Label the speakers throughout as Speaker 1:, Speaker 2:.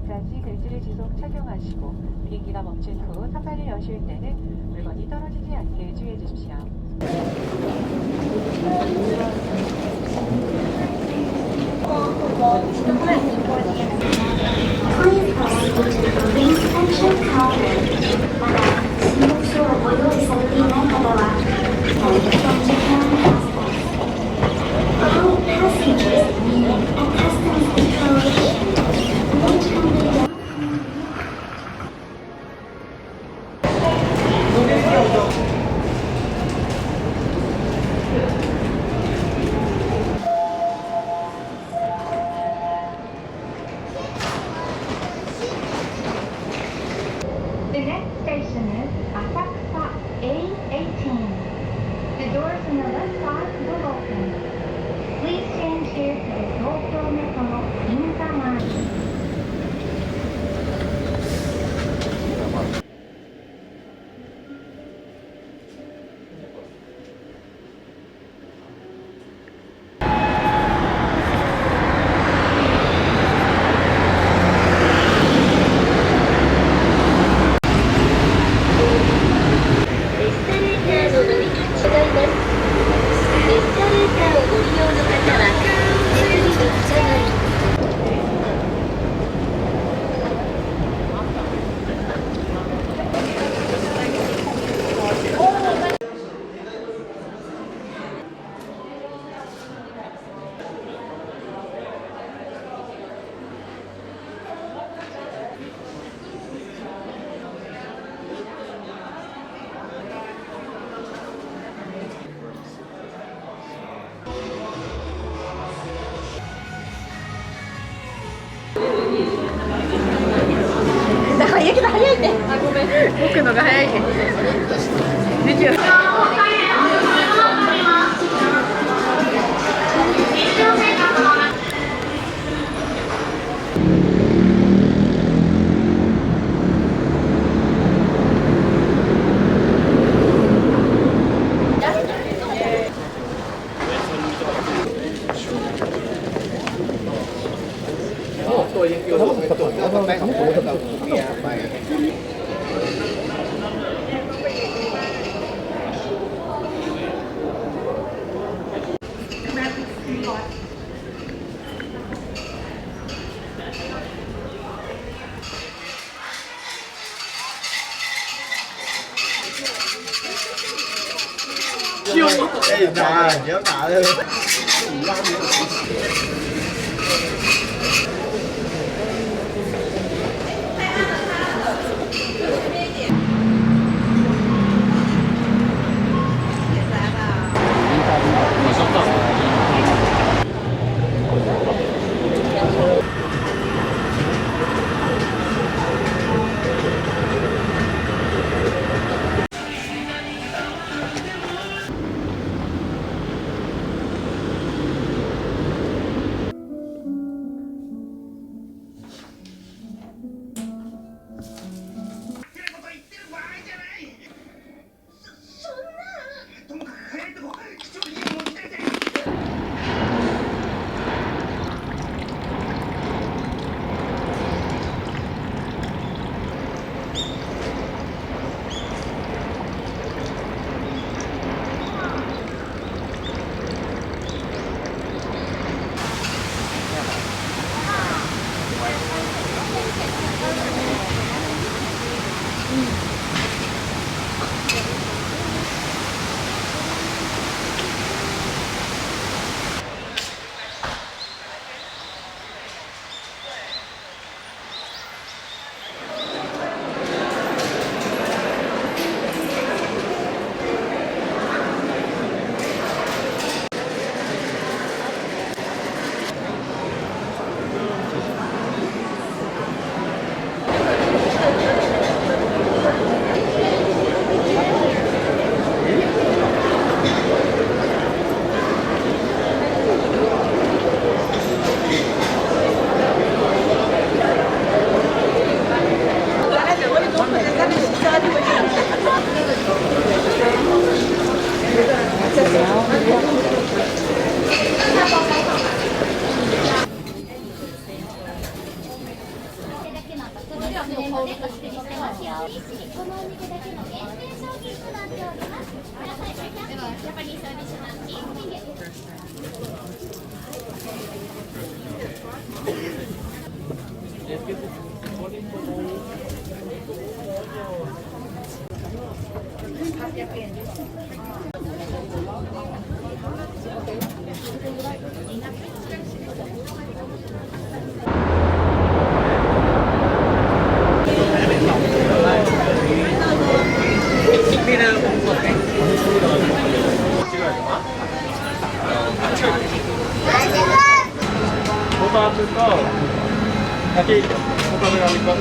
Speaker 1: 때까지 벨트를 지속 착용하시고 비행기가 멈춘 후 탑발을 여실 때는 물건이 떨어지지 않게 주의해 주십시오.
Speaker 2: Please proceed to the police section counter. まだ、荷物をご用意されていない方は、All passengers need a customs declaration. Wait until The next station is Asakusa A18. The doors on the left side will open. Please change here to the Tokyo Metro Ginza Line. 早いね。あ、ごめん。僕のが早いね。できる。
Speaker 3: ตัวยังอยู่ในตัวแล้วก็แป้งของผมกับเมียไป Ê, nà, nhớ nà lên.
Speaker 4: お待ちしてますよ。このお店だけの限定商品となっております。皆さん、ジャパニーズオリジナルチーズケーキ。
Speaker 5: ポタージュと焼きポタージュが3つ。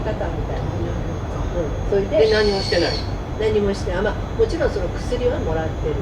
Speaker 6: 方みたいな、それで
Speaker 3: 何もしてない。
Speaker 6: 何もしてもちろんその薬はもらってる。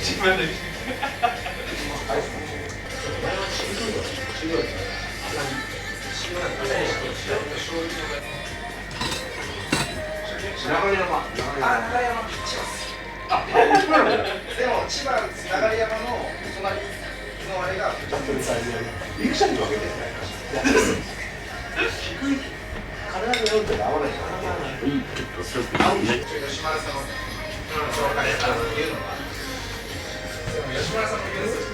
Speaker 3: でも千葉流山の隣のあれがイルシャに分けてる体によって合わないからいい吉原さんの紹介から言うのはでも吉原さんも言うんですよ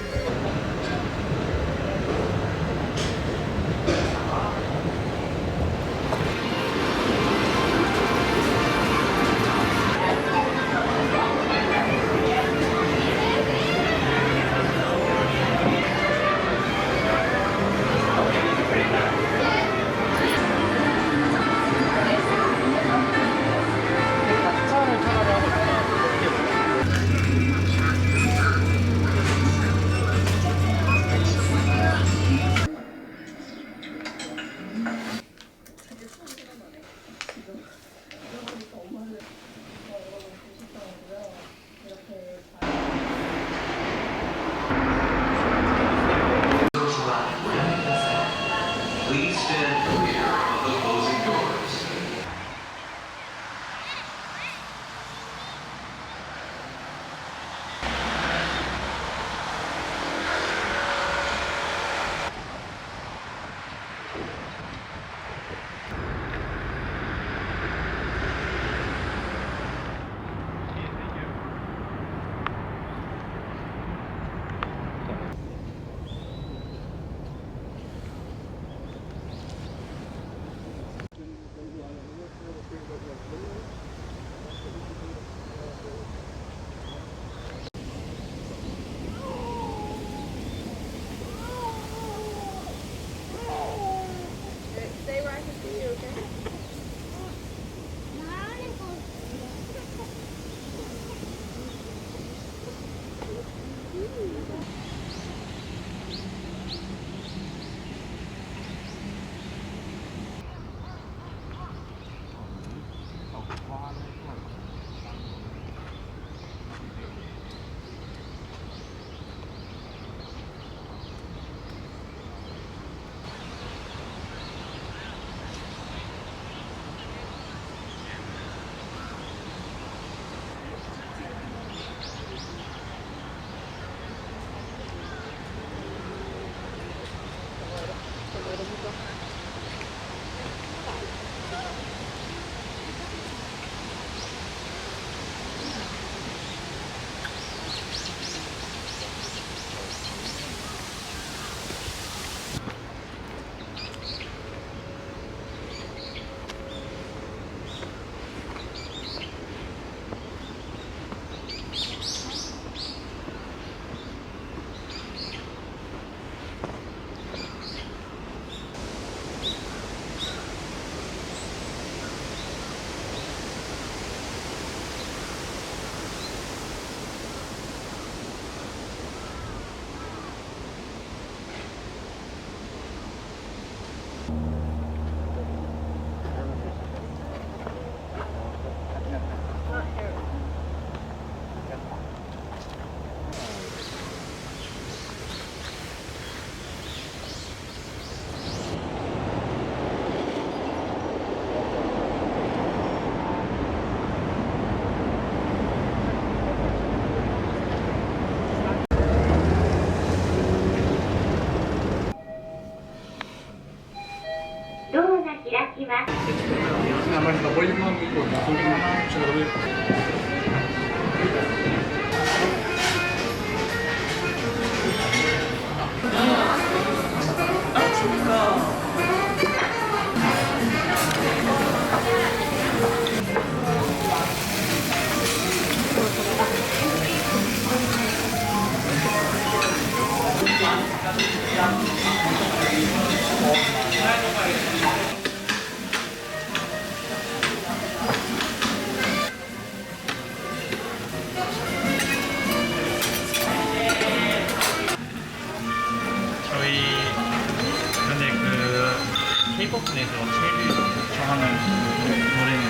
Speaker 7: Please stand clear of the closing doors.
Speaker 4: Stay where I can see you, okay?
Speaker 5: 아무래도 멀리만 보고 거기만 저를
Speaker 8: 저희 근데 그 K-pop 내에서 제일 좋아하는 노래는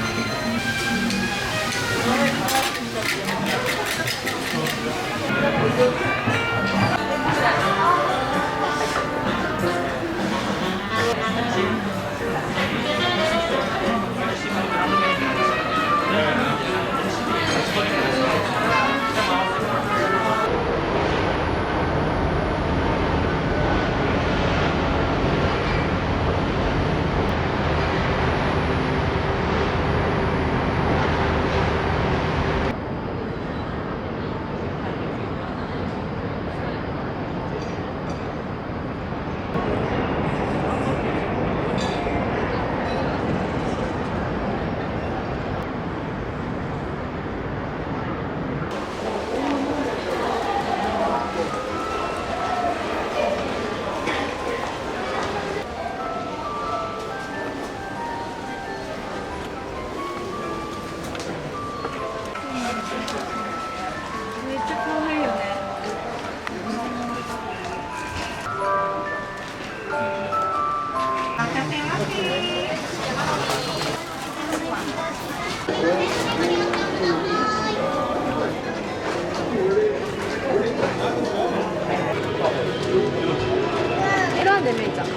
Speaker 6: 이런 데면 있잖아.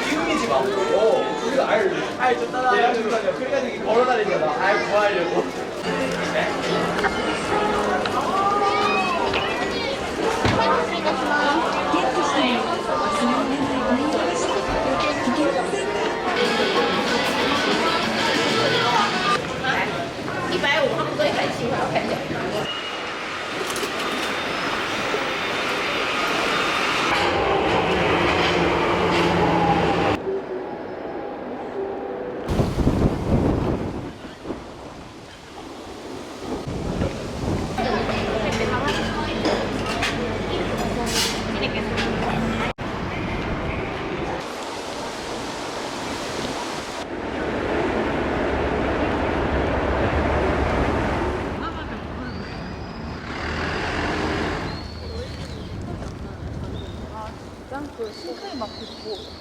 Speaker 5: 비우기지 마. 우리가 알 줬다가 그래가지고 걸어다니잖아. 알 구하려고.
Speaker 6: 그 신크림 막 붙고.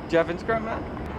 Speaker 5: Do you have Instagram, Matt?